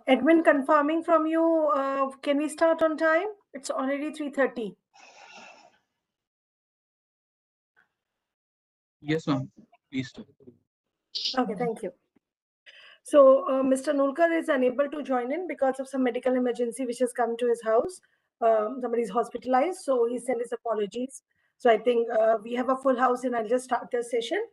Edwin, confirming from you, can we start on time? It's already 3:30. Yes, ma'am. Please do. Okay, thank you. So Mr. Nulkar is unable to join in because of some medical emergency which has come to his house. Somebody is hospitalized, so he sent his apologies. So I think we have a full house and I'll just start the session.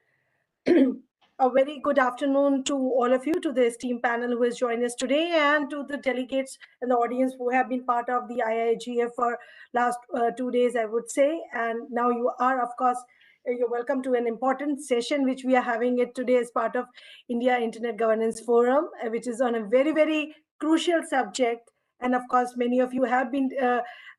A very good afternoon to all of you, to the esteemed panel who has joined us today, and to the delegates and the audience who have been part of the IIGF for last 2 days, I would say. And now you are, of course, you're welcome to an important session which we are having it today as part of India Internet Governance Forum, which is on a very, very crucial subject. And of course, many of you have been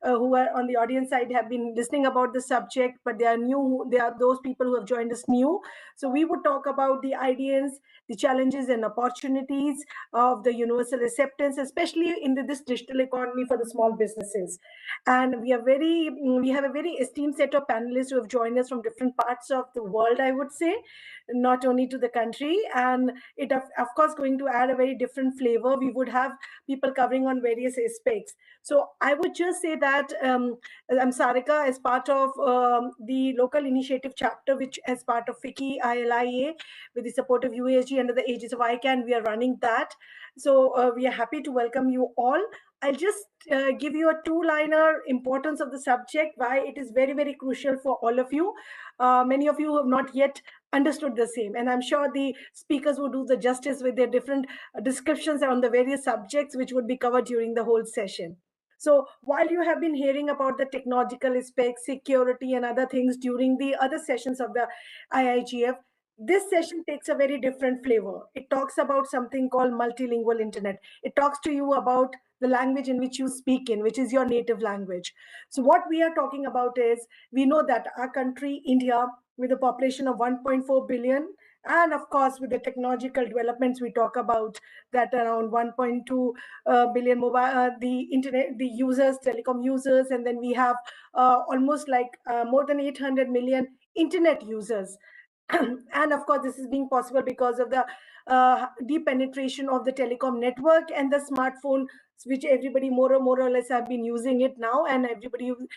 who are on the audience side have been listening about the subject, but they are new. They are those people who have joined us new. So we would talk about the ideas, the challenges and opportunities of the universal acceptance, especially in this digital economy for the small businesses. And we have a very esteemed set of panelists who have joined us from different parts of the world, I would say, not only to the country. And it of course going to add a very different flavor. We would have people covering on various aspects. So I would just say that I'm Sarika as part of the local initiative chapter, which as part of FICCI ILIA with the support of UASG under the aegis of ICANN, we are running that. So we are happy to welcome you all. I'll just give you a two-liner importance of the subject, why it is very, very crucial for all of you. Many of you have not yet understood the same, and I'm sure the speakers will do the justice with their different descriptions on the various subjects which would be covered during the whole session. So while you have been hearing about the technological aspects, security and other things during the other sessions of the IIGF, this session takes a very different flavor. It talks about something called multilingual internet. It talks to you about the language in which you speak in, which is your native language. So what we are talking about is, we know that our country, India, with a population of 1.4 billion, and of course with the technological developments we talk about, that around 1.2 billion mobile the internet, the users, telecom users, and then we have almost like more than 800 million internet users. And of course this is being possible because of the deep penetration of the telecom network and the smartphone, which everybody more or less have been using it now, and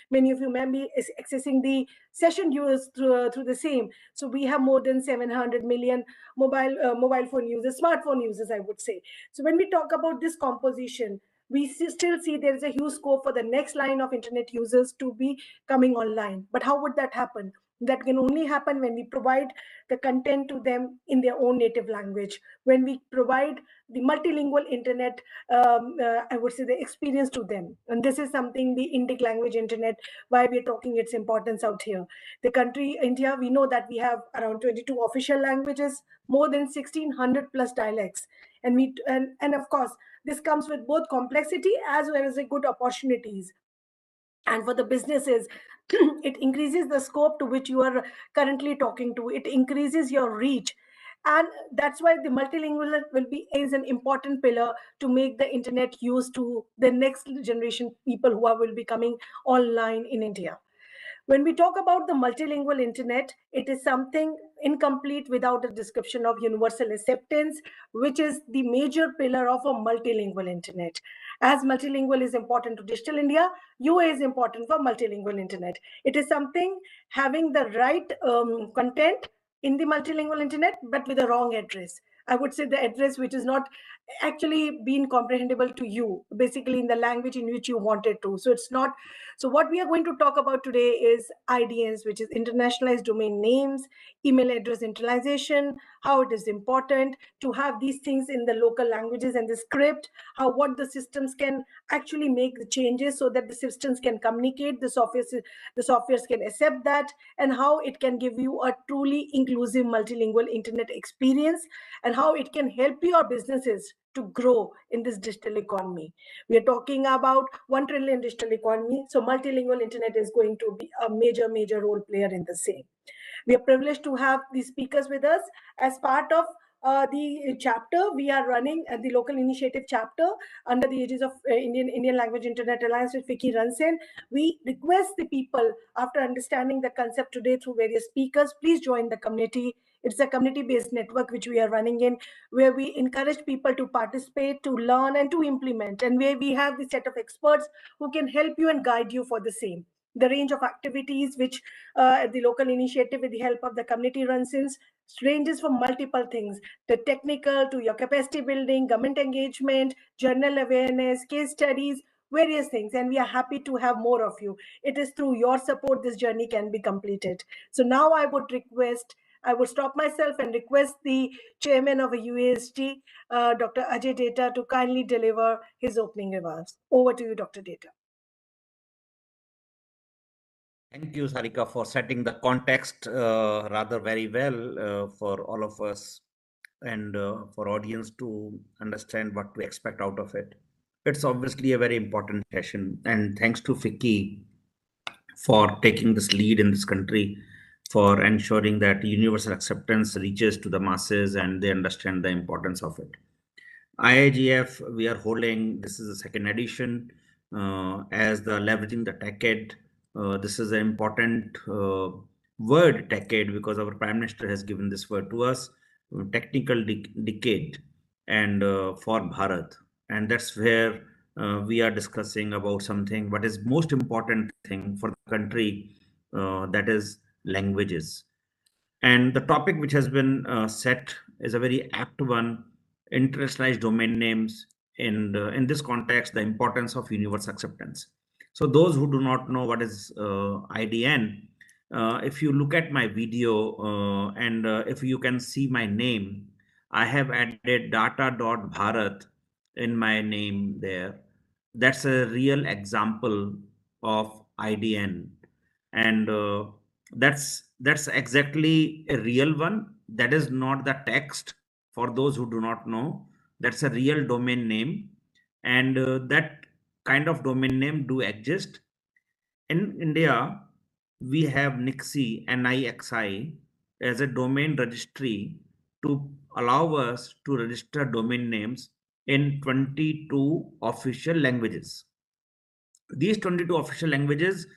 many of you may be accessing the session users through the same. So we have more than 700 million mobile phone users, smartphone users, I would say. So when we talk about this composition, we still see there is a huge scope for the next line of internet users to be coming online. But how would that happen? That can only happen when we provide the content to them in their own native language, when we provide the multilingual internet, I would say, the experience to them. And this is something, the Indic language internet, why we're talking its importance out here. The country, India, we know that we have around 22 official languages, more than 1600 plus dialects. And of course, this comes with both complexity as well as the good opportunities. And for the businesses, it increases the scope to which you are currently talking to. It increases your reach. And that's why the multilingual is an important pillar to make the internet used to the next generation people will be coming online in India. When we talk about the multilingual internet, it is something incomplete without a description of universal acceptance, which is the major pillar of a multilingual internet. As multilingual is important to digital India, UA is important for multilingual internet. It is something having the right content in the multilingual internet, but with the wrong address. I would say the address which is not actually being comprehensible to you, basically in the language in which you wanted to. So it's not. So what we are going to talk about today is IDNs, which is internationalized domain names, email address internationalization, how it is important to have these things in the local languages and the script, how what the systems can actually make the changes so that the systems can communicate, the softwares can accept that, and how it can give you a truly inclusive multilingual internet experience, and how it can help your businesses to grow in this digital economy. We are talking about 1 trillion digital economy. So multilingual internet is going to be a major role player in the same. We are privileged to have these speakers with us as part of the chapter we are running at the local initiative chapter under the aegis of Indian Language Internet Alliance with FICCI runs in. We request the people, after understanding the concept today through various speakers, please join the community It's a community-based network which we are running in, where we encourage people to participate, to learn, and to implement, and where we have the set of experts who can help you and guide you for the same. The range of activities which the local initiative with the help of the community runs in ranges from multiple things, the technical to your capacity building, government engagement, journal awareness, case studies, various things. And we are happy to have more of you. It is through your support this journey can be completed. So now I would stop myself and request the chairman of a UAST, Dr. Ajay Data, to kindly deliver his opening remarks. Over to you, Dr. Data. Thank you, Sarika, for setting the context rather very well for all of us and for audience to understand what to expect out of it. It's obviously a very important session, and thanks to Fiki for taking this lead in this country for ensuring that universal acceptance reaches to the masses and they understand the importance of it. IIGF, we are holding, this is the second edition as the leveraging the decade. This is an important word, decade, because our Prime Minister has given this word to us, technical decade, and for Bharat. And that's where we are discussing about something, what is most important thing for the country, that is languages. And the topic which has been set is a very apt one, internationalized domain names. In this context, the importance of universal acceptance. So those who do not know what is IDN, if you look at my video and if you can see my name, I have added data.bharat in my name there. That's a real example of IDN. And that's exactly a real one. That is not the text. For those who do not know, that's a real domain name, and that kind of domain name do exist in India. We have Nixi, NIXI, as a domain registry to allow us to register domain names in 22 official languages. These 22 official languages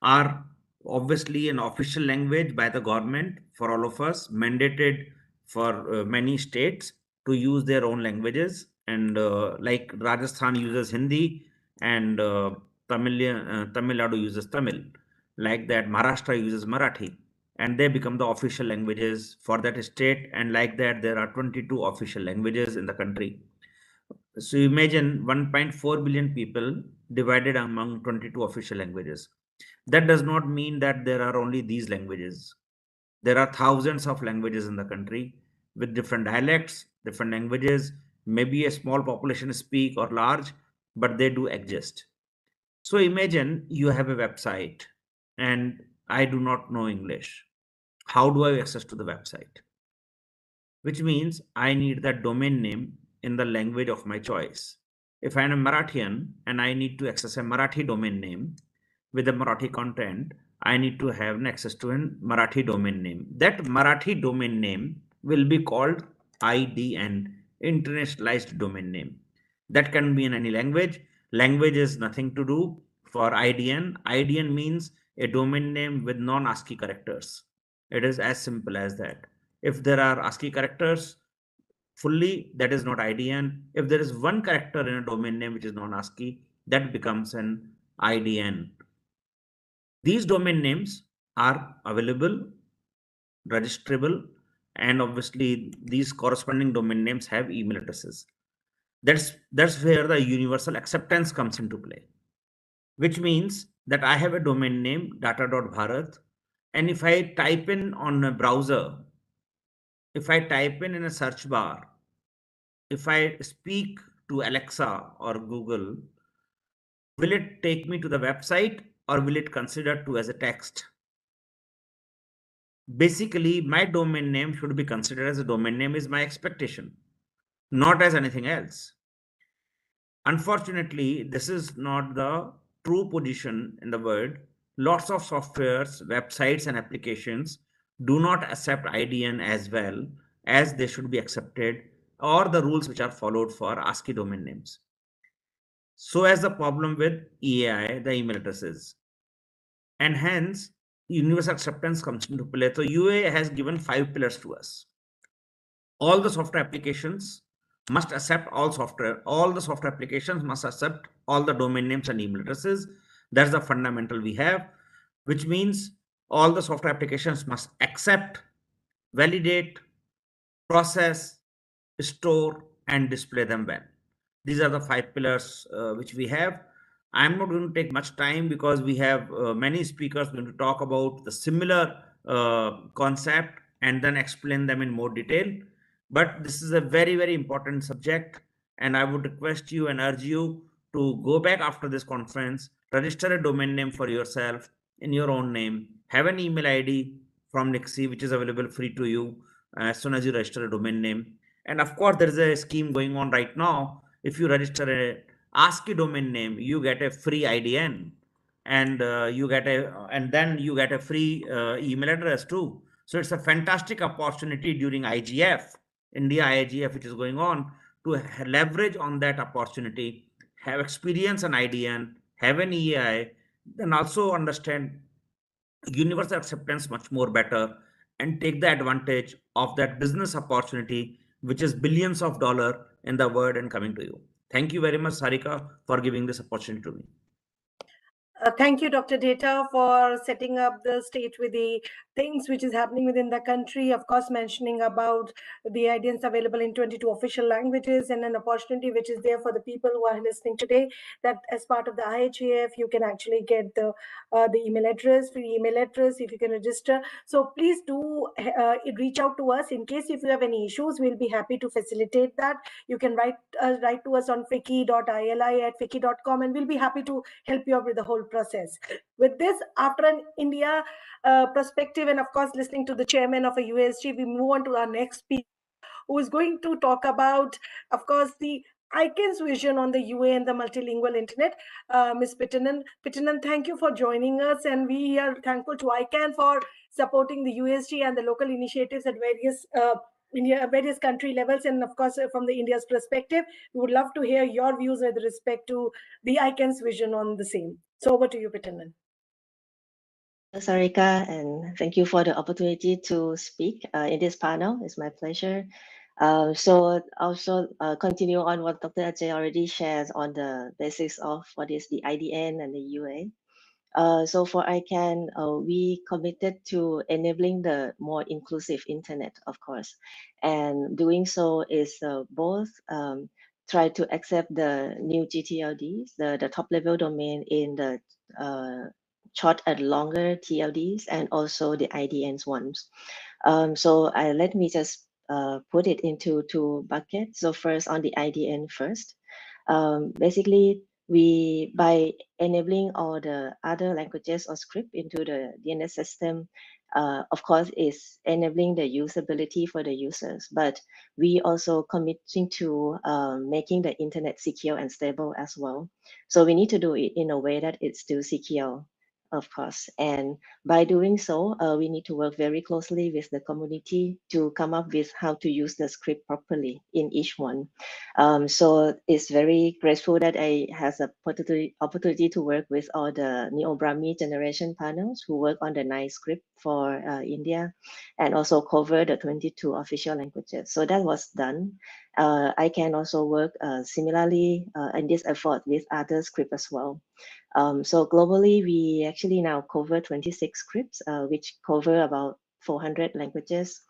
are obviously an official language by the government for all of us, mandated for many states to use their own languages. And like Rajasthan uses Hindi, and Tamil Nadu uses Tamil. Like that, Maharashtra uses Marathi, and they become the official languages for that state. And like that, there are 22 official languages in the country. So imagine 1.4 billion people divided among 22 official languages. That does not mean that there are only these languages. There are thousands of languages in the country with different dialects, different languages. Maybe a small population speak or large, but they do exist. So imagine you have a website and I do not know English. How do I have access to the website? Which means I need that domain name in the language of my choice. If I'm a Marathian and I need to access a Marathi domain name with a Marathi content, I need to have an access to a Marathi domain name. That Marathi domain name will be called IDN, Internationalized Domain Name. That can be in any language. Language is nothing to do for IDN. IDN means a domain name with non-ASCII characters. It is as simple as that. If there are ASCII characters fully, that is not IDN. If there is one character in a domain name which is non-ASCII, that becomes an IDN. These domain names are available, registrable, and obviously these corresponding domain names have email addresses. That's where the universal acceptance comes into play, which means that I have a domain name data.bharat, and if I type in on a browser, if I type in a search bar, if I speak to Alexa or Google, will it take me to the website or will it consider to as a text? Basically, my domain name should be considered as a domain name is my expectation, not as anything else. Unfortunately, this is not the true position in the world. Lots of softwares, websites, and applications do not accept IDN as well as they should be accepted, or the rules which are followed for ASCII domain names. So as the problem with EAI, the email addresses. And hence, universal acceptance comes into play. So UA has given 5 pillars to us. All the software applications must accept all software. All the software applications must accept all the domain names and email addresses. That's the fundamental we have, which means all the software applications must accept, validate, process, store, and display them well. These are the 5 pillars which we have. I'm not going to take much time because we have many speakers going to talk about the similar concept and then explain them in more detail. But this is a very, very important subject, and I would request you and urge you to go back after this conference, register a domain name for yourself in your own name, have an email ID from Nixie, which is available free to you as soon as you register a domain name. And of course, there is a scheme going on right now. If you register a ASCII domain name, you get a free IDN, and then you get a free email address too. So it's a fantastic opportunity during IGF, India IGF, which is going on, to leverage on that opportunity, have experience an IDN, have an EAI, then also understand universal acceptance much more better, and take the advantage of that business opportunity, which is billions of dollars in the world and coming to you. Thank you very much, Sarika, for giving this opportunity to me. Thank you, Dr. Data, for setting up the stage with the things which is happening within the country. Of course, mentioning about the IDNs available in 22 official languages and an opportunity which is there for the people who are listening today, that as part of the IHAF, you can actually get the email address, free email address, if you can register. So please do reach out to us in case if you have any issues. We'll be happy to facilitate that. You can write to us on fiki.ili@fiki.com, and we'll be happy to help you out with the whole process. With this, after an India perspective, and of course listening to the chairman of a USG, we move on to our next speaker, who is going to talk about, of course, the ICANN's vision on the UA and the multilingual internet. Ms. Pittanan, thank you for joining us, and we are thankful to ICANN for supporting the USG and the local initiatives at various country levels, and of course from the India's perspective. We would love to hear your views with respect to the ICANN's vision on the same. So over to you, Pittanan. Sarika, and thank you for the opportunity to speak in this panel. It's my pleasure. So also continue on what Dr. Ajay already shares on the basis of what is the IDN and the UA. So for ICANN, we committed to enabling the more inclusive internet, of course, and doing so is both try to accept the new GTLDs, the top level domain in the short and longer TLDs, and also the IDNs ones. So let me just put it into 2 buckets. So first on the IDN first. Basically, we by enabling all the other languages or script into the DNS system, of course, is enabling the usability for the users, but we also committing to making the internet secure and stable as well. So we need to do it in a way that it's still secure, of course. And by doing so, we need to work very closely with the community to come up with how to use the script properly in each one. So it's very grateful that I has a opportunity to work with all the Neo-Brahmi generation panels who work on the nice script for India, and also cover the 22 official languages. So that was done. I can also work similarly in this effort with other script as well. So globally, we actually now cover 26 scripts, which cover about 400 languages.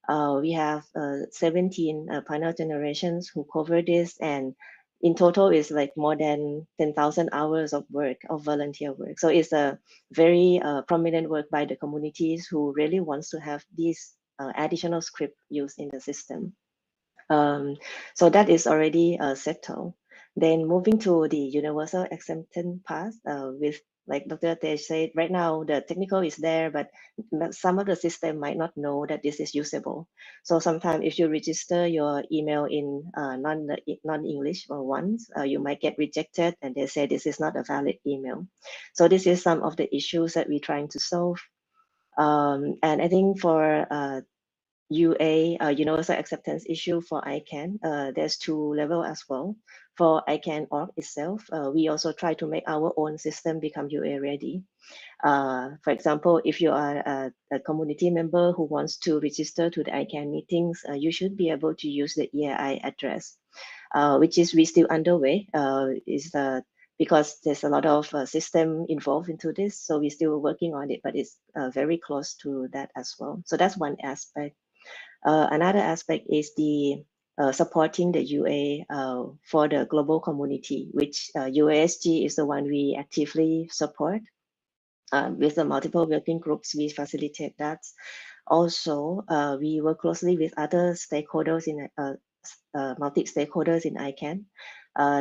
We have 17 panel generations who cover this, and in total is like more than 10,000 hours of work, of volunteer work. So it's a very prominent work by the communities who really wants to have this additional script used in the system. So that is already settled. Then moving to the universal acceptance path with, like Dr. Tej said, right now the technical is there, but some of the system might not know that this is usable. So sometimes if you register your email in non-English ones, you might get rejected and they say this is not a valid email. So this is some of the issues that we're trying to solve. And I think for UA, universal acceptance issue for ICANN, there's 2 levels as well. for ICANN org itself, we also try to make our own system become UA ready. For example, if you are a community member who wants to register to the ICANN meetings, you should be able to use the EAI address, which is we still underway. Because there's a lot of system involved into this, so we're still working on it, but it's very close to that as well. So that's one aspect. Another aspect is the supporting the UA for the global community, which UASG is the one we actively support. With the multiple working groups, we facilitate that. Also, we work closely with other stakeholders in multi-stakeholders in ICANN,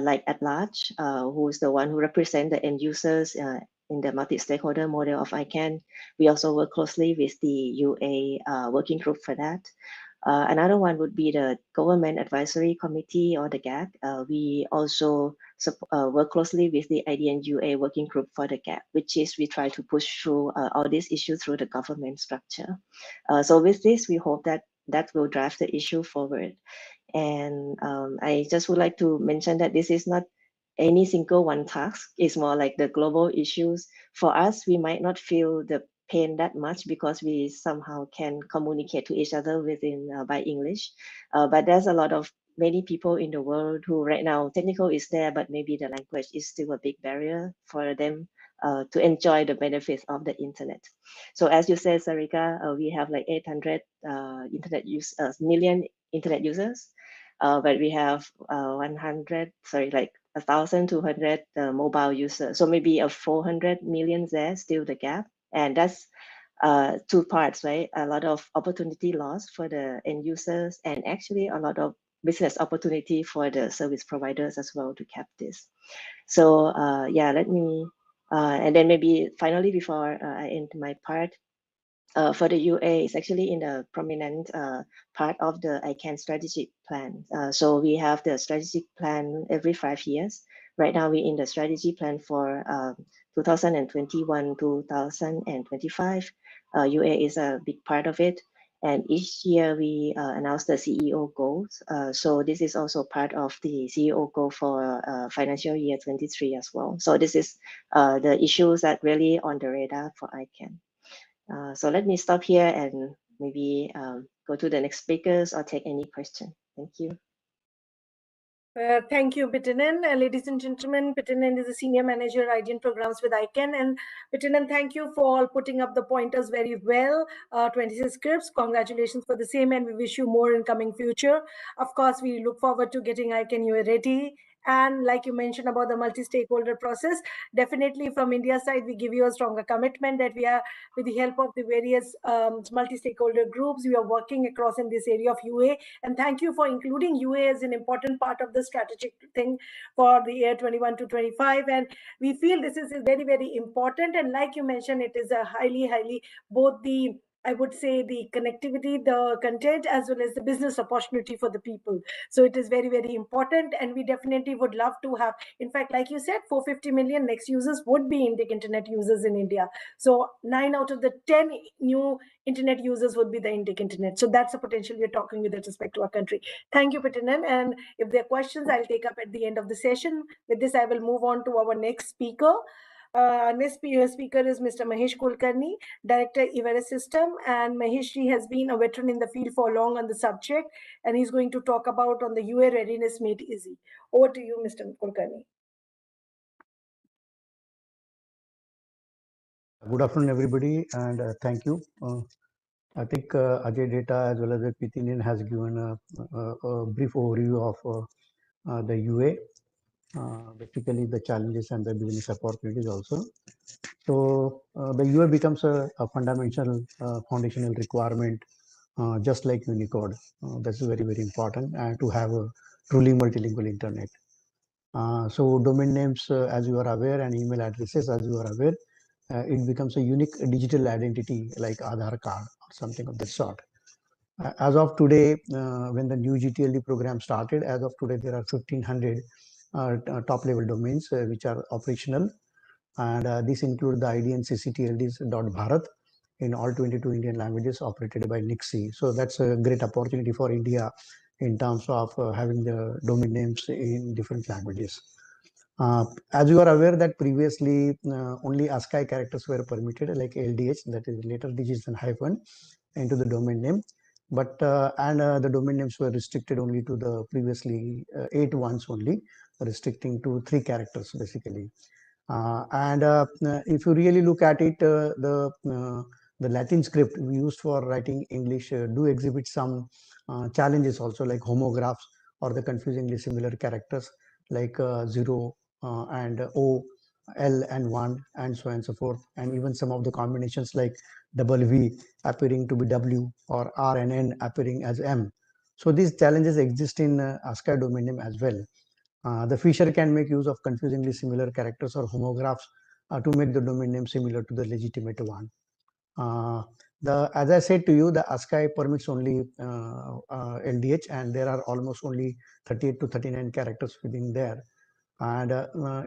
like at large, who is the one who represent the end users in the multi-stakeholder model of ICANN. We also work closely with the UA working group for that. Another one would be the Government Advisory Committee or the GAC. We also work closely with the IDN UA working group for the GAC, which is we try to push through all these issues through the government structure. So with this, we hope that that will drive the issue forward. And I just would like to mention that this is not any single one task. It's more like the global issues. For us, we might not feel the pain that much because we somehow can communicate to each other within by English. But there's a lot of many people in the world who right now technical is there, but maybe the language is still a big barrier for them to enjoy the benefits of the internet. So as you said, Sarika, we have like 800 million internet users, but we have 1,200 mobile users. So maybe a 400 million there, still the gap. And that's two parts, right? A lot of opportunity loss for the end users and actually a lot of business opportunity for the service providers as well to cap this. So yeah, let me, and then maybe finally before I end my part, for the UA, it's actually in the prominent part of the ICANN strategic plan. So we have the strategic plan every 5 years. Right now, we're in the strategy plan for 2021, 2025. UA is a big part of it. And each year we announce the CEO goals. So this is also part of the CEO goal for financial year 23 as well. So this is the issues that really on the radar for ICANN. So let me stop here and maybe go to the next speakers or take any question. Thank you. Thank you, Pitinen. Ladies and gentlemen, Pitinen is a senior manager IDN programs with ICANN. And Pitinen, thank you for putting up the pointers very well. 26 scripts, congratulations for the same, and we wish you more in coming future. Of course, we look forward to getting ICANN UA ready. And like you mentioned about the multi-stakeholder process, definitely from India's side, we give you a stronger commitment that we are, with the help of the various multi-stakeholder groups, we are working across in this area of UA. And thank you for including UA as an important part of the strategic thing for the year 21 to 25. And we feel this is very, very important. And like you mentioned, it is a highly, both the, I would say, the connectivity, the content, as well as the business opportunity for the people. So it is very, very important. And we definitely would love to have, in fact, like you said, 450 million next users would be Indic internet users in India. So 9 out of the 10 new internet users would be the Indic internet. So that's a potential we're talking with respect to our country. Thank you, Pitinen. And if there are questions, I'll take up at the end of the session. With this, I will move on to our next speaker. Next speaker is Mr. Mahesh Kulkarni, Director, Everest System. And Mahesh has been a veteran in the field for long on the subject, and he's going to talk about on the UA readiness made easy. Over to you, Mr. Kulkarni. Good afternoon, everybody, and thank you. I think Ajay Data as well as Pitinin has given a brief overview of the UA, basically the challenges and the business opportunities also. So the UA becomes a fundamental foundational requirement, just like Unicode. That's very, very important, and to have a truly multilingual internet. So domain names, as you are aware, and email addresses, as you are aware, it becomes a unique digital identity like Aadhaar card or something of that sort. As of today, when the new GTLD program started, as of today, there are 1,500 top level domains which are operational. And this includes the IDN cctlds.bharat in all 22 Indian languages operated by NIXI. So that's a great opportunity for India in terms of having the domain names in different languages. As you are aware that previously only ASCII characters were permitted, like LDH, that is letter digits and hyphen, into the domain name. But the domain names were restricted only to the previously 8 ones only, restricting to 3 characters basically. If you really look at it, the Latin script we used for writing English do exhibit some challenges also, like homographs or the confusingly similar characters like 0 and O, L and 1, and so on and so forth, and even some of the combinations like double V appearing to be W or R and N appearing as M. So these challenges exist in ASCII domain name as well. The fisher can make use of confusingly similar characters or homographs to make the domain name similar to the legitimate one. As I said to you, the ASCII permits only LDH, and there are almost only 38 to 39 characters within there. And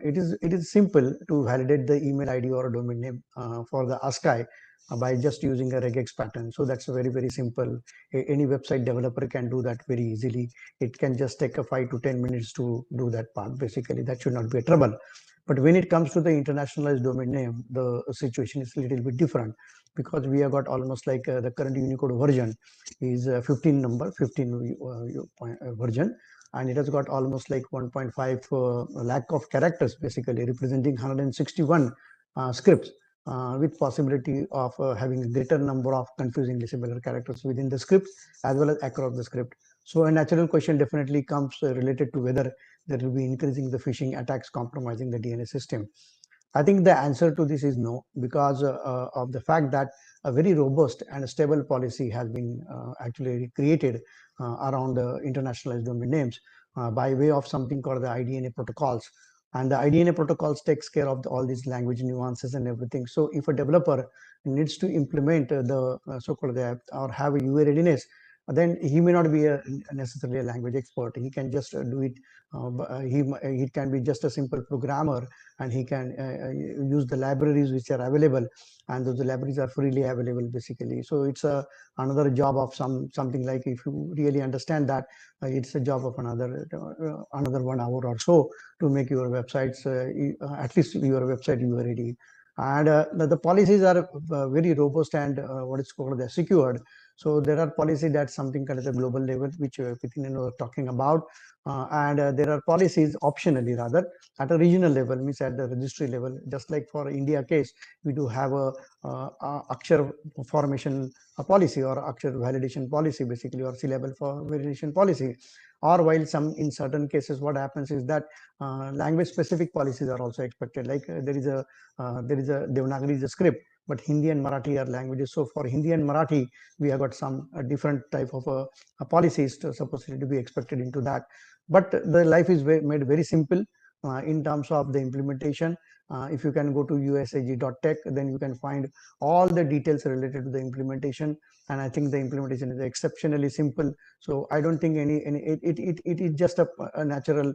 it is simple to validate the email ID or a domain name for the ASCII by just using a regex pattern. So that's very simple. Any website developer can do that very easily. It can just take a 5 to 10 minutes to do that part. Basically, that should not be a trouble. But when it comes to the internationalized domain name, the situation is a little bit different, because we have got almost like the current Unicode version is 15 version, and it has got almost like 1.5 lakh of characters, basically representing 161 scripts, with possibility of having a greater number of confusingly similar characters within the script as well as across the script. So a natural question definitely comes related to whether there will be increasing the phishing attacks compromising the DNS system. I think the answer to this is no, because of the fact that a very robust and stable policy has been actually created around the internationalized domain names by way of something called the IDNA protocols. And the IDNA protocols takes care of all these language nuances and everything. So if a developer needs to implement the so-called or have a UA readiness, then he may not be necessarily a language expert. He can just do it. He can be just a simple programmer, and he can use the libraries which are available, and those libraries are freely available basically. So it's another job of something like, if you really understand that, it's a job of another 1 hour or so to make your websites at least your website you are ready. And the policies are very robust and what is called the secured. So there are policies that something kind of a global level, which Pitinen was talking about, and there are policies optionally rather at a regional level, means at the registry level. Just like for India case, we do have a Akshar formation policy or Akshar validation policy basically, or C-level for validation policy. Or while in certain cases what happens is that language specific policies are also expected, like there is a Devanagari is a script, but Hindi and Marathi are languages. So for Hindi and Marathi, we have got some different type of policies supposedly to be expected into that. But the life is made very simple in terms of the implementation. If you can go to usag.tech, then you can find all the details related to the implementation. And I think the implementation is exceptionally simple. So I don't think it is just a natural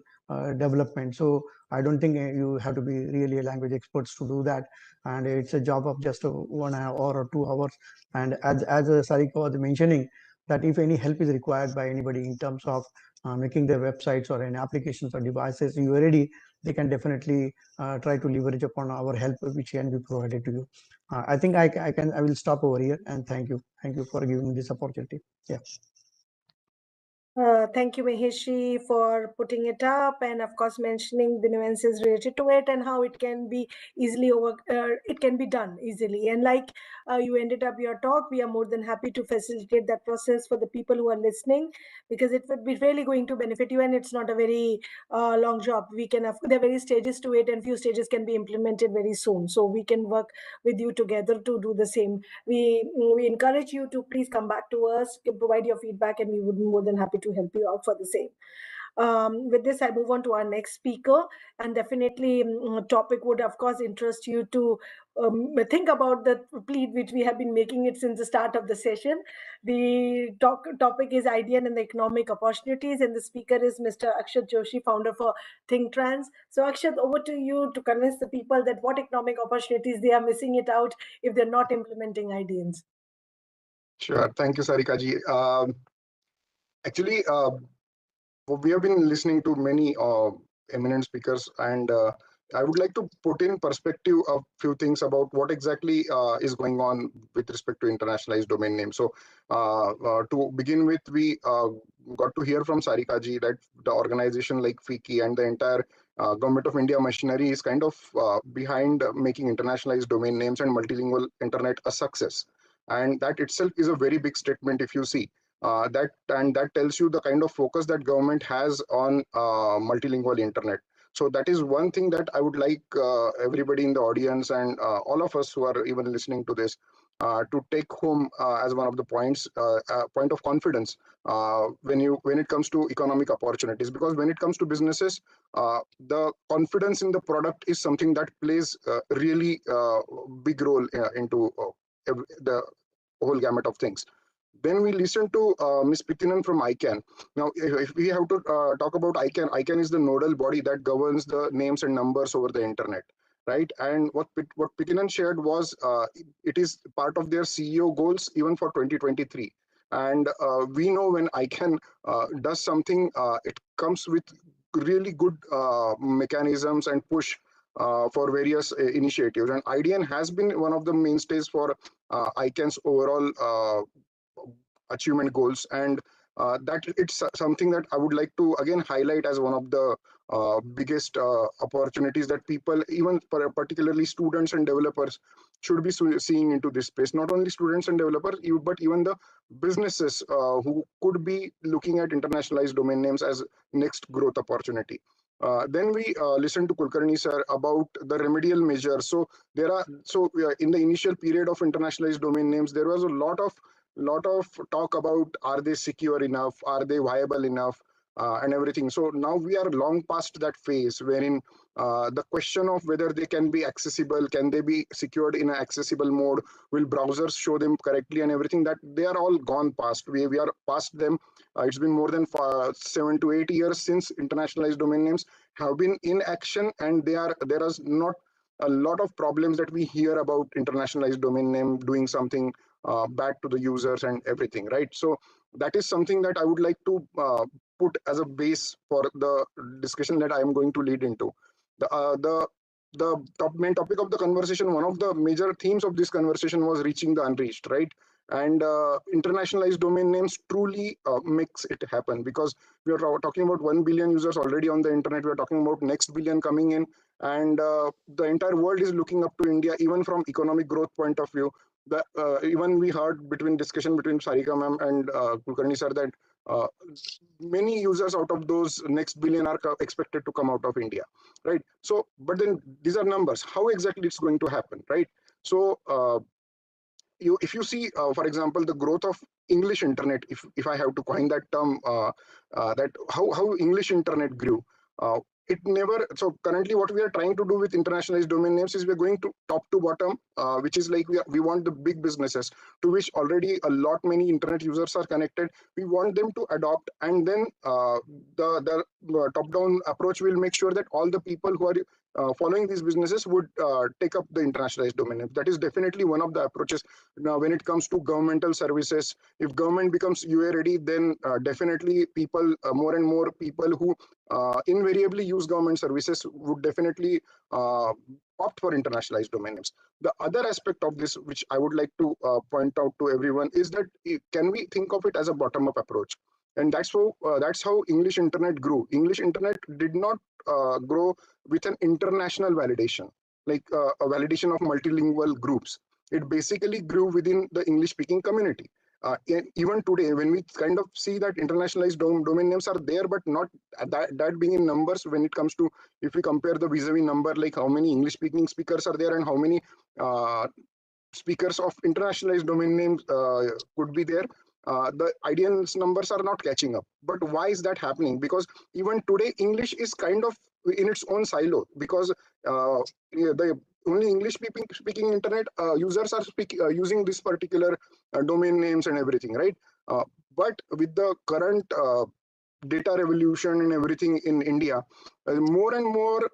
development. So I don't think you have to be really a language experts to do that. And it's a job of just 1 hour or 2 hours. And as Sarika was mentioning, that if any help is required by anybody in terms of making their websites or any applications or devices you are ready, they can definitely try to leverage upon our help, which can be provided to you. I think I will stop over here, and thank you for giving me this opportunity. Yeah. Thank you, Maheshi, for putting it up, and of course mentioning the nuances related to it and how it can be easily it can be done easily. And like you ended up your talk, we are more than happy to facilitate that process for the people who are listening, because it would be really going to benefit you, and it's not a very long job. We can have, there are various stages to it, and few stages can be implemented very soon. So we can work with you together to do the same. We encourage you to please come back to us, provide your feedback, and we would be more than happy to help you out for the same. With this, I move on to our next speaker, and definitely topic would of course interest you to think about the plea which we have been making it since the start of the session. The topic is IDN and the economic opportunities, and the speaker is Mr. Akshat Joshi, founder for Think Trans. So Akshat, over to you to convince the people that what economic opportunities they are missing it out if they're not implementing IDNs. Sure. Thank you, Sarika ji. Actually, we have been listening to many eminent speakers, and I would like to put in perspective a few things about what exactly is going on with respect to internationalized domain names. So to begin with, we got to hear from Sarika ji that the organization like FICCI and the entire Government of India machinery is kind of behind making internationalized domain names and multilingual internet a success. And that itself is a very big statement if you see. That tells you the kind of focus that government has on multilingual internet. So that is one thing that I would like everybody in the audience and all of us who are even listening to this to take home as one of the points, point of confidence when it comes to economic opportunities. Because when it comes to businesses, the confidence in the product is something that plays really big role into the whole gamut of things. Then we listen to Ms. Pithinan from ICANN. Now, if we have to talk about ICANN, ICANN is the nodal body that governs the names and numbers over the internet, right? And what Pithinan shared was it is part of their CEO goals even for 2023. And we know when ICANN does something, it comes with really good mechanisms and push for various initiatives. And IDN has been one of the mainstays for ICANN's overall achievement goals, and that it's something that I would like to again highlight as one of the biggest opportunities that people, even particularly students and developers, should be seeing into this space. Not only students and developers, but even the businesses who could be looking at internationalized domain names as next growth opportunity. Then we listen to Kulkarni sir about the remedial measures. So there are in the initial period of internationalized domain names, there was a lot of talk about are they secure enough, are they viable enough, and everything. So now we are long past that phase wherein the question of whether they can be accessible, can they be secured in an accessible mode, will browsers show them correctly and everything, that they are all gone past. We are past them. It's been more than 7 to 8 years since internationalized domain names have been in action, and there is not a lot of problems that we hear about internationalized domain name doing something bad to the users and everything, right? So that is something that I would like to put as a base for the discussion that I am going to lead into. The main topic of the conversation, one of the major themes of this conversation was reaching the unreached, right? And internationalized domain names truly makes it happen, because we are talking about 1 billion users already on the internet. We are talking about next billion coming in, and the entire world is looking up to India, even from economic growth point of view. Even we heard discussion between Sarika ma'am and Kulkarni sir that many users out of those next billion are expected to come out of India, right? So, but then these are numbers. How exactly it's going to happen, right? So, if you see, for example, the growth of English internet, if I have to coin that term, that how English internet grew. It never. So currently, what we are trying to do with internationalized domain names is we're going to top to bottom, which is like we want the big businesses to which already a lot many internet users are connected. We want them to adopt, and then the top down approach will make sure that all the people who are following these businesses would take up the internationalized domain name. That is definitely one of the approaches. Now, when it comes to governmental services, if government becomes UA ready, then definitely people, more and more people who invariably use government services would definitely opt for internationalized domain names. The other aspect of this, which I would like to point out to everyone, is that can we think of it as a bottom-up approach? And that's how English internet grew. English internet did not grow with an international validation, like a validation of multilingual groups. It basically grew within the English-speaking community. Even today, when we kind of see that internationalized domain names are there, but not that being in numbers, when it comes to, if we compare the vis-a-vis number, like how many English-speaking speakers are there and how many speakers of internationalized domain names could be there, the IDN's numbers are not catching up. But why is that happening? Because even today, English is kind of in its own silo, because the only English speaking internet users are using this particular domain names and everything, right? But with the current data revolution and everything in India, more and more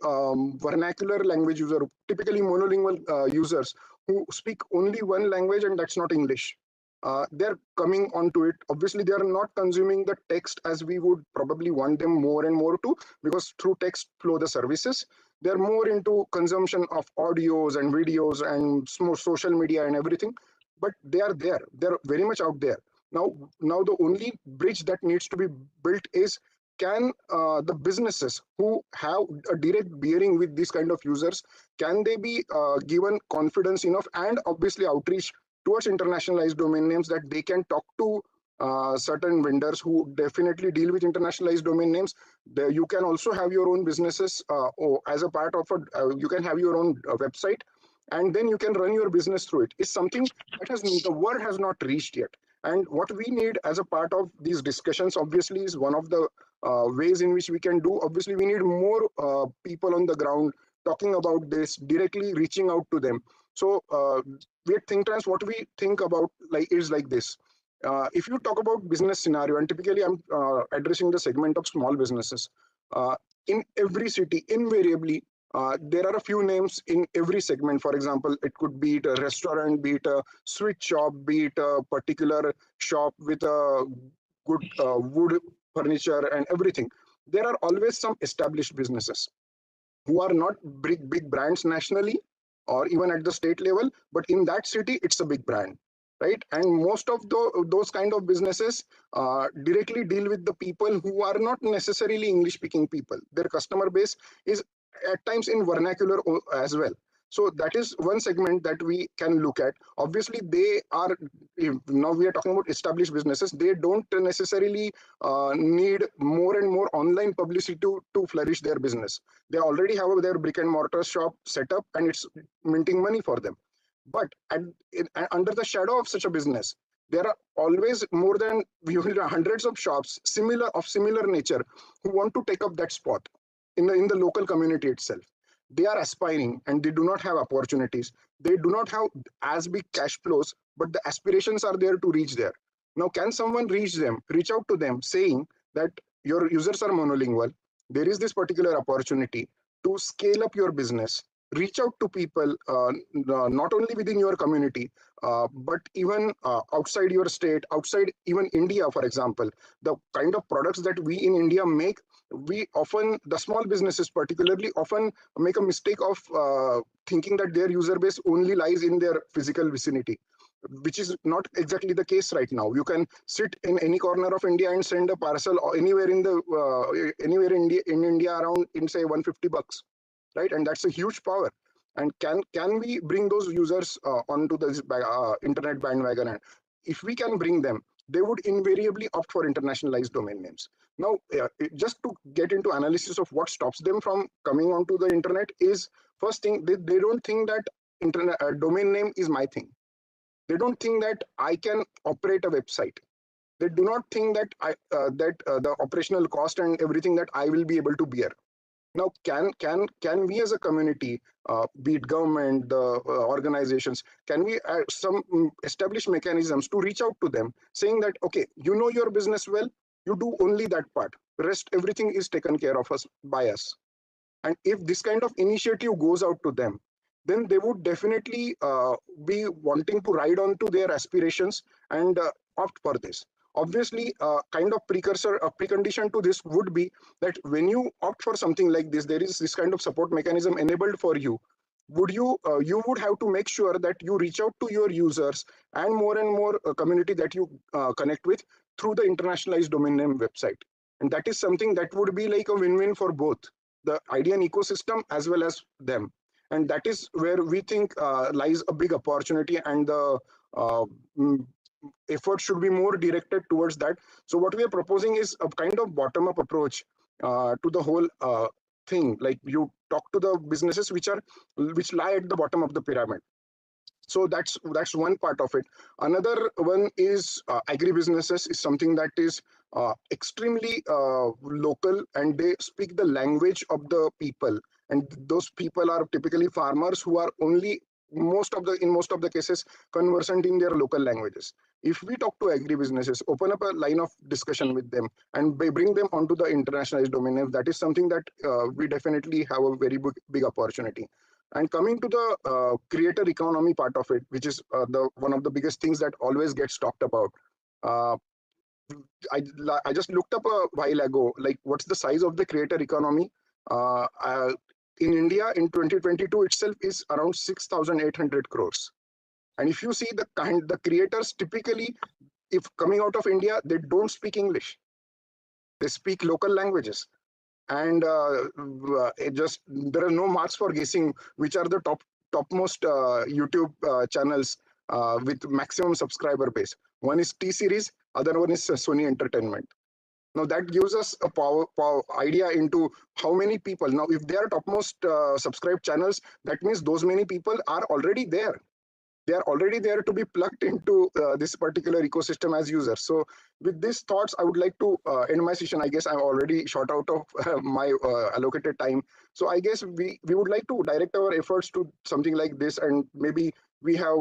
vernacular language user, typically monolingual users who speak only one language, and that's not English. they're coming onto it. Obviously, they are not consuming the text as we would probably want them more and more to, because through text flow the services. They're more into consumption of audios and videos and social media and everything. But they are there. They're very much out there. Now the only bridge that needs to be built is, can the businesses who have a direct bearing with these kind of users, can they be given confidence enough and obviously outreach towards internationalized domain names, that they can talk to certain vendors who definitely deal with internationalized domain names. You can also have your own businesses as a part of you can have your own website, and then you can run your business through it. Is something that the word has not reached yet. And what we need as a part of these discussions, obviously, is one of the ways in which we can do. Obviously, we need more people on the ground talking about this, directly reaching out to them. So we at Think Trans, what we think about is like this. If you talk about business scenario, and typically I'm addressing the segment of small businesses, in every city, invariably, there are a few names in every segment. For example, it could be a restaurant, be it a sweet shop, be it a particular shop with a good wood furniture and everything. There are always some established businesses who are not big brands nationally or even at the state level, but in that city, it's a big brand, right? And most of those kind of businesses directly deal with the people who are not necessarily English speaking people. Their customer base is at times in vernacular as well. So that is one segment that we can look at. Obviously, they are, now we are talking about established businesses, they don't necessarily need more and more online publicity to flourish their business. They already have their brick and mortar shop set up and it's minting money for them. But under the shadow of such a business, there are always more than hundreds of shops of similar nature who want to take up that spot in the local community itself. They are aspiring and they do not have opportunities. They do not have as big cash flows, but the aspirations are there to reach there. Now, can someone reach out to them saying that your users are monolingual, there is this particular opportunity to scale up your business, reach out to people not only within your community, but even outside your state, outside even India, for example. The kind of products that we in India make, we often, the small businesses particularly, often make a mistake of thinking that their user base only lies in their physical vicinity, which is not exactly the case right now. You can sit in any corner of India and send a parcel anywhere in India around in say $150, right? And that's a huge power. And can we bring those users onto the internet bandwagon? And if we can bring them, they would invariably opt for internationalized domain names. Now, just to get into analysis of what stops them from coming onto the internet is, first thing, they don't think that domain name is my thing. They don't think that I can operate a website. They do not think that the operational cost and everything that I will be able to bear. Now, can we as a community, be it government, the organizations, can we establish mechanisms to reach out to them, saying that, okay, you know your business well, you do only that part. The rest, everything is taken care of by us. And if this kind of initiative goes out to them, then they would definitely be wanting to ride on to their aspirations and opt for this. Obviously, kind of precondition to this would be that when you opt for something like this, there is this kind of support mechanism enabled for you. You would have to make sure that you reach out to your users and more community that you connect with through the internationalized domain name website. And that is something that would be like a win-win for both the IDN ecosystem as well as them. And that is where we think lies a big opportunity, and the effort should be more directed towards that. So what we are proposing is a kind of bottom-up approach to the whole thing. Like, you talk to the businesses which lie at the bottom of the pyramid. So that's one part of it. Another one is agribusinesses is something that is extremely local, and they speak the language of the people. And those people are typically farmers who are only in most of the cases conversant in their local languages. If we talk to agribusinesses, open up a line of discussion with them and bring them onto the internationalized domain name, that is something that we definitely have a very big opportunity. And coming to the creator economy part of it, which is the one of the biggest things that always gets talked about. I just looked up a while ago, like what's the size of the creator economy in India in 2022 itself is around 6,800 crores. And if you see the creators typically, if coming out of India, they don't speak English. They speak local languages. And there are no marks for guessing which are the topmost YouTube channels with maximum subscriber base. One is T Series, other one is Sony Entertainment. Now that gives us a power idea into how many people. Now, if they are topmost subscribed channels, that means those many people are already there. They are already there to be plugged into this particular ecosystem as users. So with these thoughts, I would like to end my session. I guess I'm already short out of my allocated time. So I guess we would like to direct our efforts to something like this, and maybe we have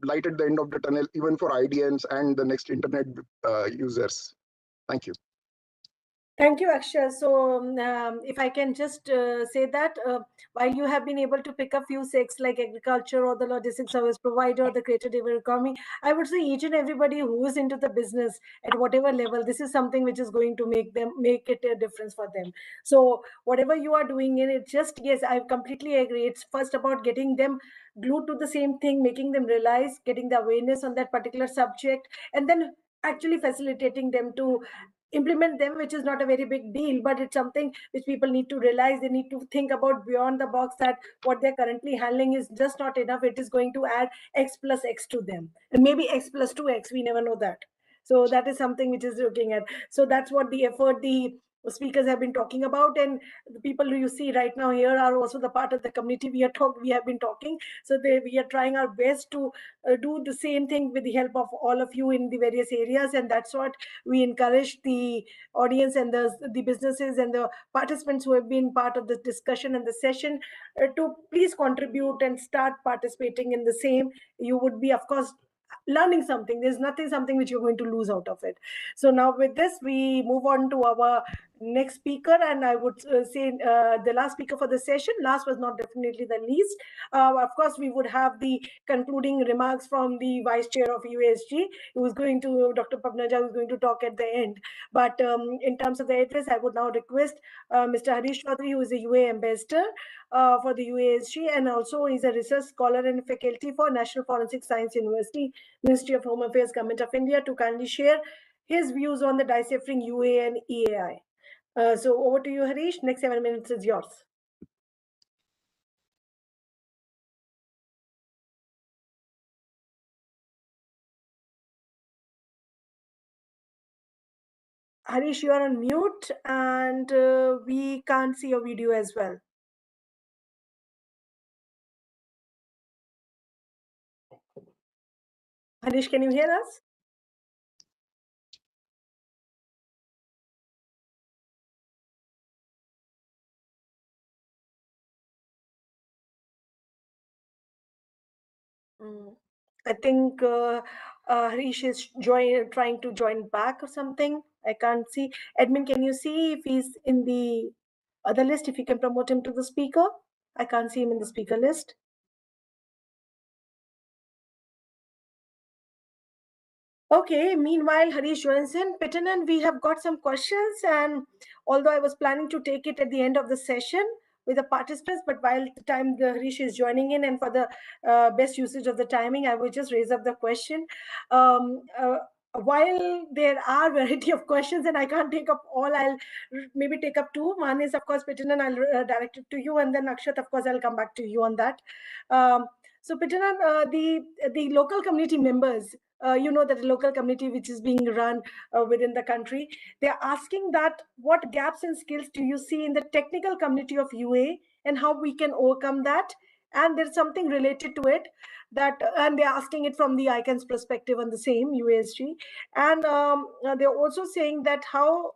light at the end of the tunnel, even for IDNs and the next internet users. Thank you. Thank you, Akshay. So if I can just say that while you have been able to pick a few sects like agriculture or the logistics service provider, the creative economy, I would say each and everybody who is into the business at whatever level, this is something which is going to make it a difference for them. So whatever you are doing in it, just, yes, I completely agree. It's first about getting them glued to the same thing, making them realize, getting the awareness on that particular subject, and then actually facilitating them to implement them, which is not a very big deal, but it's something which people need to realize. They need to think about beyond the box, that what they're currently handling is just not enough. It is going to add X plus X to them, and maybe X plus 2X, we never know that. So that is something which is looking at. So that's what the effort the speakers have been talking about, and the people who you see right now here are also the part of the community we have been talking. So we are trying our best to do the same thing with the help of all of you in the various areas, and that's what we encourage the audience and the businesses and the participants who have been part of the discussion and the session to please contribute and start participating in the same. You would be, of course, learning something. There's something which you're going to lose out of it. So now with this, we move on to our next speaker, and I would say the last speaker for the session, last was not definitely the least. Of course, we would have the concluding remarks from the vice chair of UASG, who is going to, Dr. Pabnaja, who is going to talk at the end. But in terms of the address, I would now request Mr. Harish Chaudhary, who is a UA ambassador for the UASG, and also is a research scholar and faculty for National Forensic Science University, Ministry of Home Affairs, Government of India, to kindly share his views on the Deciphering UA and EAI. So over to you, Harish. Next 7 minutes is yours. Harish, you are on mute, and we can't see your video as well. Harish, can you hear us? I think Harish is trying to join back or something. I can't see. Admin, can you see if he's in the other list? If you can promote him to the speaker. I can't see him in the speaker list. Okay, meanwhile, Harish joins in. Pitanan, we have got some questions, and although I was planning to take it at the end of the session with the participants, but while the time the Harish is joining in, and for the best usage of the timing, I will just raise up the question. While there are variety of questions, and I can't take up all, I'll maybe take up two. One is, of course, Pitanan, I'll direct it to you, and then Akshat, of course, I'll come back to you on that. So Pitanan, the local community members, you know that the local community which is being run within the country, they're asking that what gaps and skills do you see in the technical community of UA, and how we can overcome that? And there's something related to it that, and they're asking it from the ICANN's perspective on the same UASG. And they're also saying that how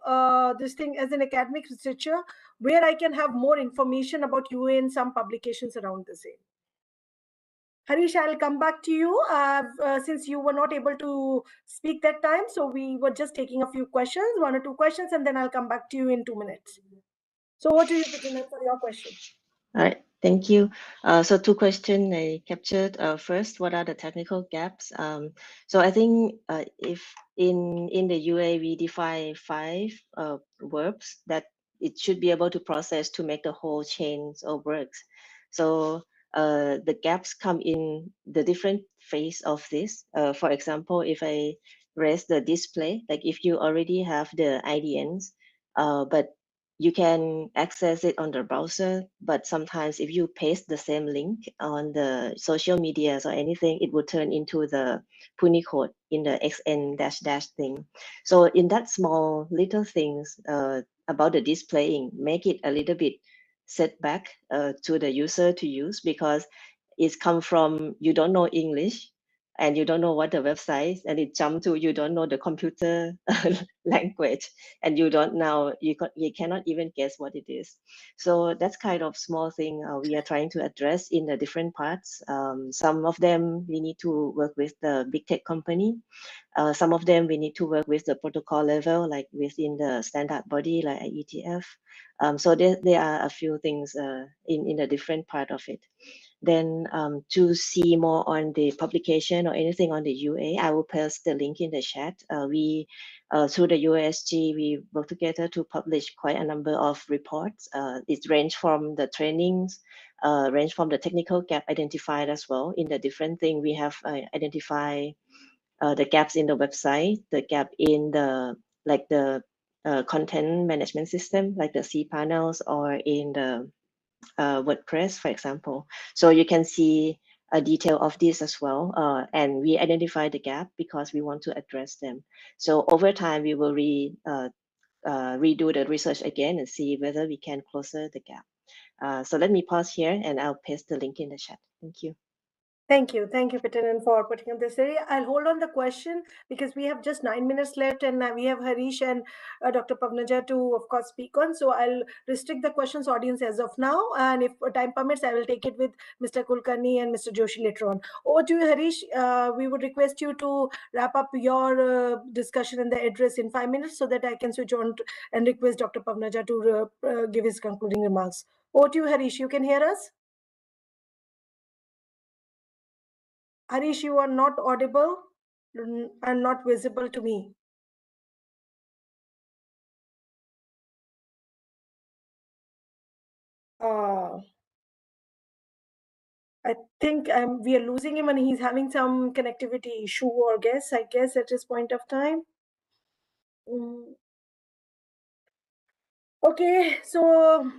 this thing, as an academic researcher, where I can have more information about UA in some publications around the same. Harish, I'll come back to you since you were not able to speak that time. So we were just taking a few questions, 1 or 2 questions, and then I'll come back to you in 2 minutes. So over to you, Pitanan, for your question. All right. Thank you. So two questions I captured. First, what are the technical gaps? So I think if in the UA we define 5 verbs that it should be able to process to make the whole chain of works. So the gaps come in the different phase of this. For example, if I raise the display, like if you already have the IDNs, but you can access it on the browser, but sometimes if you paste the same link on the social medias or anything, it will turn into the Punicode in the XN dash dash thing. So in that small little things about the displaying, make it a little bit setback to the user to use, because it's come from you don't know English and you don't know what the website, and it jump to you don't know the computer language, and you don't know, you cannot even guess what it is. So that's kind of small thing we are trying to address in the different parts. Some of them we need to work with the big tech company. Some of them we need to work with the protocol level, like within the standard body like IETF. So there are a few things in the different part of it. Then to see more on the publication or anything on the UA, I will post the link in the chat. We through the UASG, we work together to publish quite a number of reports. It range from the trainings, range from the technical gap identified as well. In the different thing, we have identified the gaps in the website, the gap in the content management system, like the cPanels, or in the WordPress, for example. So you can see a detail of this as well. And we identify the gap because we want to address them. So over time, we will redo the research again and see whether we can closer the gap. So let me pause here and I'll paste the link in the chat. Thank you. Thank you, Pitanan, for putting up this area. I'll hold on the question because we have just 9 minutes left, and we have Harish and Dr. Pavnaja to, of course, speak on. So I'll restrict the questions audience as of now, and if time permits, I will take it with Mr. Kulkarni and Mr. Joshi later on. Over to you, Harish. We would request you to wrap up your discussion and the address in 5 minutes so that I can switch on and request Dr. Pavnaja to give his concluding remarks. Over to you, Harish. You can hear us? Harish, you are not audible and not visible to me. I think we are losing him and he's having some connectivity issue I guess at this point of time. Okay, so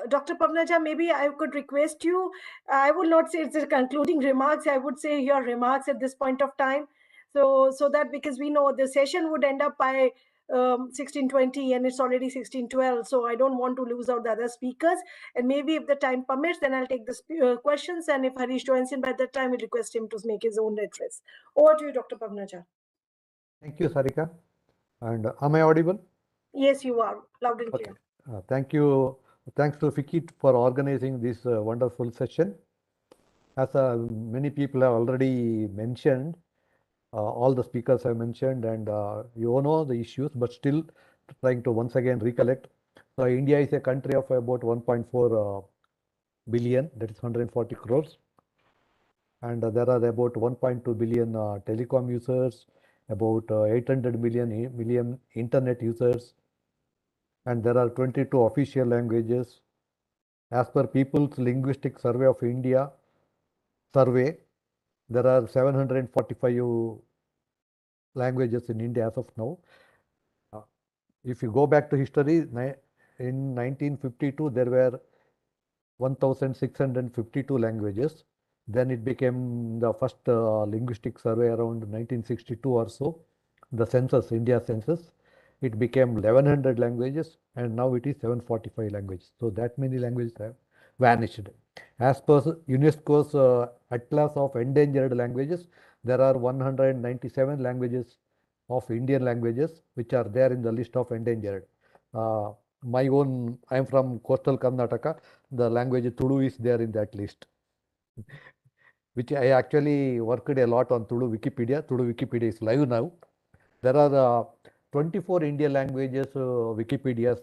Dr. Pavnaja, maybe I could request you. I would not say it's the concluding remarks. I would say your remarks at this point of time. So that because we know the session would end up by 16:20 and it's already 16:12. So I don't want to lose out the other speakers. And maybe if the time permits, then I'll take the questions. And if Harish joins in by that time, we request him to make his own address. Over to you, Dr. Pavnaja. Thank you, Sarika. And am I audible? Yes, you are. Loud and clear. Thank you. Thanks to Vicky for organizing this wonderful session. As many people have already mentioned, all the speakers have mentioned, and you know the issues, but still trying to once again recollect. So India is a country of about 1.4 billion, that is 140 crores. And there are about 1.2 billion telecom users, about 800 million internet users, and there are 22 official languages. As per People's Linguistic Survey of India survey, there are 745 languages in India as of now. If you go back to history, in 1952 there were 1,652 languages. Then it became the first linguistic survey around 1962 or so, the census, India census. It became 1100 languages, and now it is 745 languages. So that many languages have vanished. As per UNESCO's Atlas of Endangered Languages, there are 197 languages of Indian languages which are there in the list of endangered. My own, I am from coastal Karnataka, the language Tudu is there in that list, which I actually worked a lot on Tudu Wikipedia. Tudu Wikipedia is live now. There are 24 Indian languages Wikipedias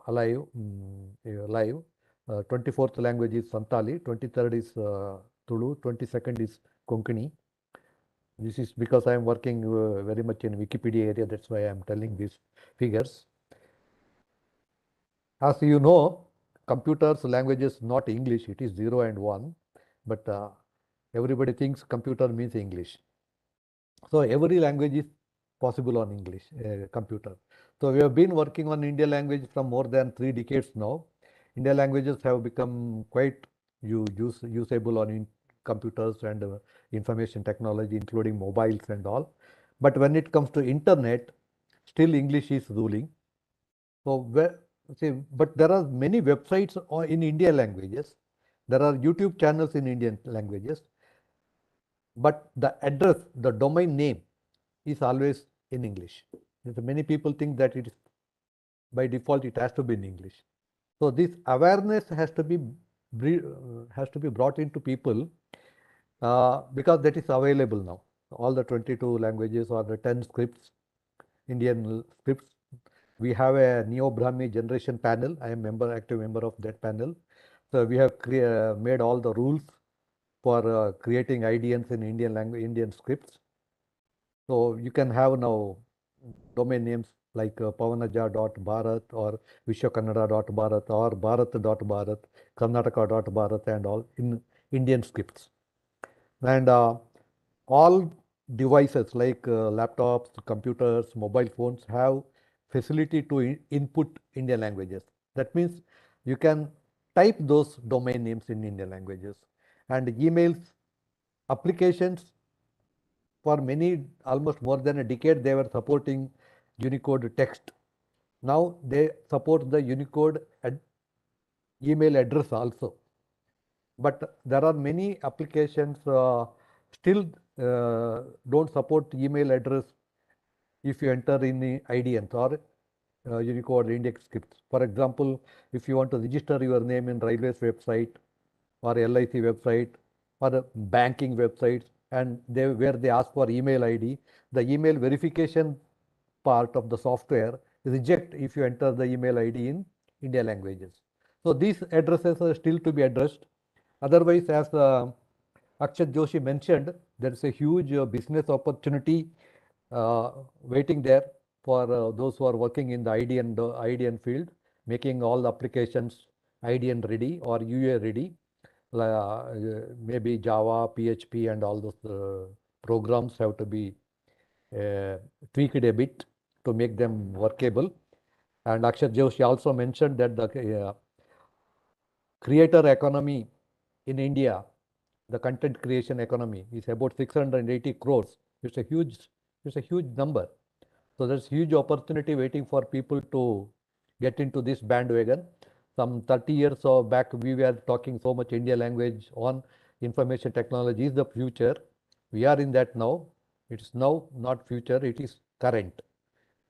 live. 24th language is Santali, 23rd is Tulu, 22nd is Konkani. This is because I am working very much in Wikipedia area, that's why I am telling these figures. As you know, computers language is not English, it is 0 and 1, but everybody thinks computer means English. So every language is possible on English, computer. So we have been working on Indian language from more than 3 decades now. Indian languages have become quite usable on computers and information technology, including mobiles and all. But when it comes to internet, still English is ruling. So but there are many websites in Indian languages. There are YouTube channels in Indian languages. But the address, the domain name is always in English. Many people think that it is by default it has to be in English. So this awareness has to be brought into people because that is available now. All the 22 languages or the 10 scripts, Indian scripts. We have a Neo-Brahmi generation panel. I am active member of that panel. So we have made all the rules for creating IDNs in Indian language, Indian scripts. So you can have now domain names like pavanaja.bharat or vishwakannada.bharat or bharat.bharat, karnataka.bharat and all in Indian scripts. And all devices like laptops, computers, mobile phones have facility to input Indian languages. That means you can type those domain names in Indian languages. And emails, applications, for many, almost more than a decade, they were supporting Unicode text. Now they support the Unicode email address also. But there are many applications still don't support email address if you enter in the IDNs or Unicode index scripts. For example, if you want to register your name in Railways website or LIC website or banking websites, and where they ask for email ID, the email verification part of the software reject if you enter the email ID in Indian languages. So these addresses are still to be addressed. Otherwise, as Akshat Joshi mentioned, there is a huge business opportunity waiting there for those who are working in the IDN field, making all the applications IDN ready or UA ready. Maybe Java, PHP and all those programs have to be tweaked a bit to make them workable. And Akshat Joshi also mentioned that the creator economy in India, the content creation economy is about 680 crores. It's a huge number. So there's huge opportunity waiting for people to get into this bandwagon. Some 30 years back, we were talking so much Indian language on information technology is the future. We are in that now. It's now not future, it is current.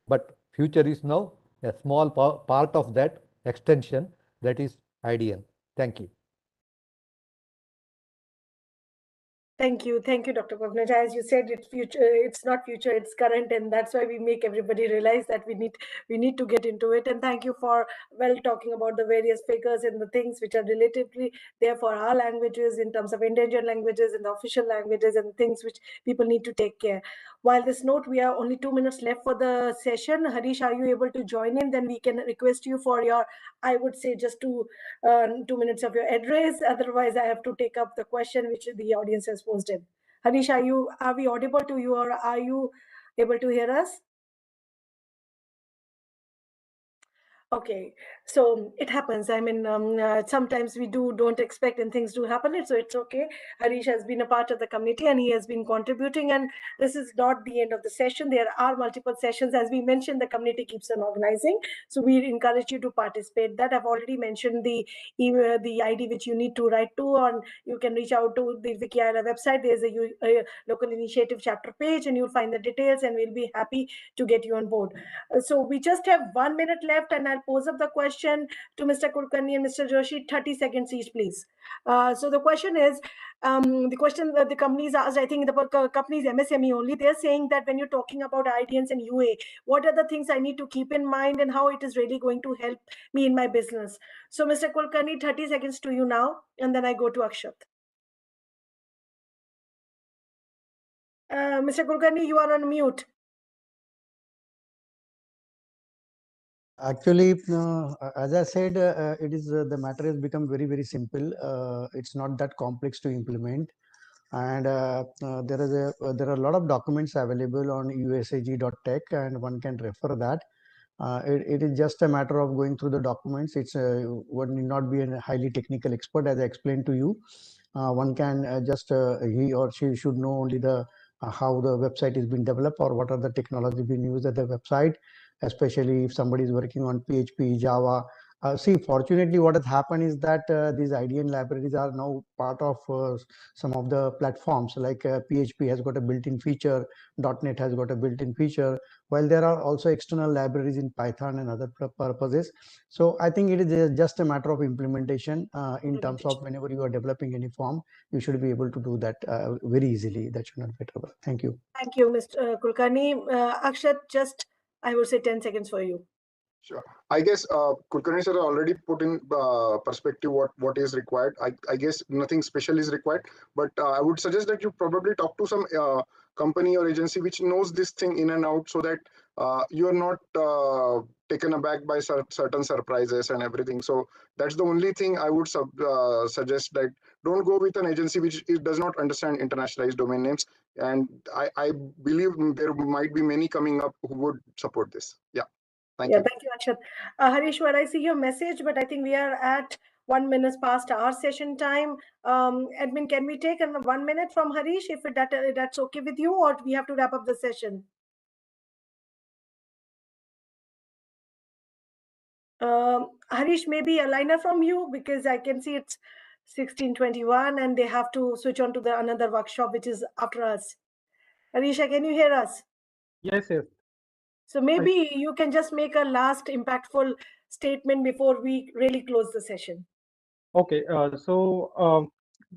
But future is now a small part of that extension, that is IDN. Thank you. Thank you, Dr. Pavnaj. As you said, it's future. It's not future; it's current, and that's why we make everybody realize that we need to get into it. And thank you for talking about the various figures and the things which are relatively there for our languages in terms of endangered languages and the official languages and things which people need to take care. While this note, we are only 2 minutes left for the session. Harish, are you able to join in? Then we can request you for your, I would say, just 2 minutes of your address. Otherwise, I have to take up the question which the audience has posted. Harish, are we audible to you, or are you able to hear us? Okay, so it happens. I mean, sometimes we don't expect and things do happen. So it's okay. Harish has been a part of the committee and he has been contributing. And this is not the end of the session. There are multiple sessions. As we mentioned, the committee keeps on organizing. So we encourage you to participate. That I've already mentioned the email, the ID which you need to write to, and you can reach out to the EAI website. There's a local initiative chapter page and you'll find the details and we'll be happy to get you on board. So we just have 1 minute left and I'll pose up the question to Mr. Kulkarni and Mr. Joshi, 30 seconds each, please. So the question is, the question that the companies asked, I think the company's MSME only, they're saying that when you're talking about IDNs and UA, what are the things I need to keep in mind and how it is really going to help me in my business? So Mr. Kulkarni, 30 seconds to you now, and then I go to Akshat. Mr. Kulkarni, you are on mute. Actually, as I said, it is the matter has become very, very simple. It's not that complex to implement, and there are a lot of documents available on usag.tech, and one can refer that. It is just a matter of going through the documents. It's one need not be a highly technical expert, as I explained to you. One can just he or she should know only the how the website is being developed or what are the technology being used at the website, especially if somebody is working on PHP, Java. See, fortunately, what has happened is that these IDN libraries are now part of some of the platforms, like PHP has got a built-in feature, .NET has got a built-in feature, while there are also external libraries in Python and other purposes. So I think it is just a matter of implementation in terms of whenever you are developing any form, you should be able to do that very easily. That should not be trouble. Thank you. Thank you, Mr. Kulkarni. Akshat, just, I would say 10 seconds for you. Sure. I guess Kulkarni sir already put in perspective what is required. I guess nothing special is required, but I would suggest that you probably talk to some company or agency which knows this thing in and out, so that you are not taken aback by certain surprises and everything. So that's the only thing I would suggest, that don't go with an agency which does not understand internationalized domain names. And I believe there might be many coming up who would support this. Yeah. Thank you. Thank you, Akshat. Harishwar, I see your message, but I think we are at 1 minute past our session time. Admin, can we take 1 minute from Harish, if that's okay with you, or we have to wrap up the session? Harish, maybe a liner from you, because I can see it's 16:21 and they have to switch on to the another workshop, which is after us. Harisha, can you hear us? Yes, yes. So maybe you can just make a last impactful statement before we really close the session. Okay. So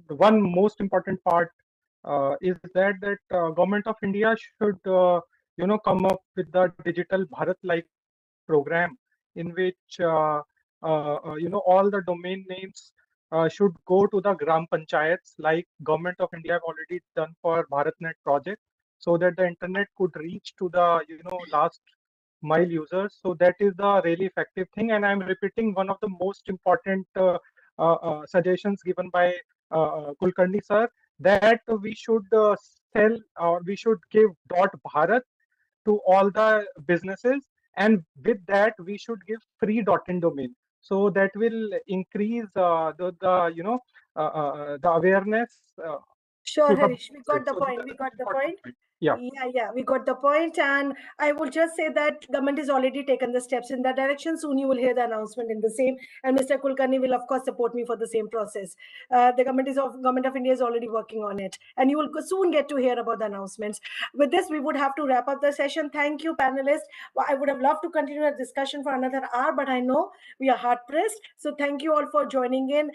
the one most important part is that Government of India should come up with the Digital Bharat-like program, in which all the domain names should go to the Gram Panchayats, like Government of India have already done for BharatNet project, so that the internet could reach to the last mile users. So that is the really effective thing. And I'm repeating one of the most important suggestions given by Kulkarni sir, that we should sell, or we should give .bharat to all the businesses, and with that we should give free .in domain. So that will increase the awareness. Sure, to the Harish, we got the so point. that's We an got the important point. Yeah. Yeah, we got the point. And I will just say that government has already taken the steps in that direction. Soon you will hear the announcement in the same. And Mr. Kulkarni will, of course, support me for the same process. The Government of India is already working on it. And you will soon get to hear about the announcements. With this, we would have to wrap up the session. Thank you, panelists. I would have loved to continue the discussion for another hour, but I know we are hard pressed. So thank you all for joining in.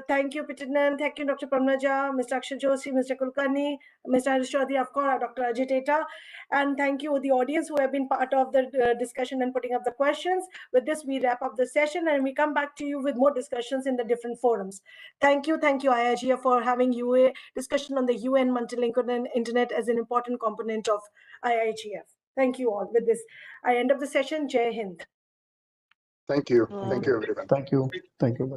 Thank you, Pitinan. Thank you, Dr. Pramnaja, Mr. Akshay Joshi, Mr. Kulkarni, Mr. Harish Chaudhary, of course, Dr. Ajay Teta, and thank you the audience who have been part of the discussion and putting up the questions. With this, we wrap up the session and we come back to you with more discussions in the different forums. Thank you, IIGF, for having UA discussion on the UN multilingual internet as an important component of IIGF. Thank you all. With this, I end up the session. Jai Hind. Thank you. Thank you, everyone. Thank you. Thank you. Bye.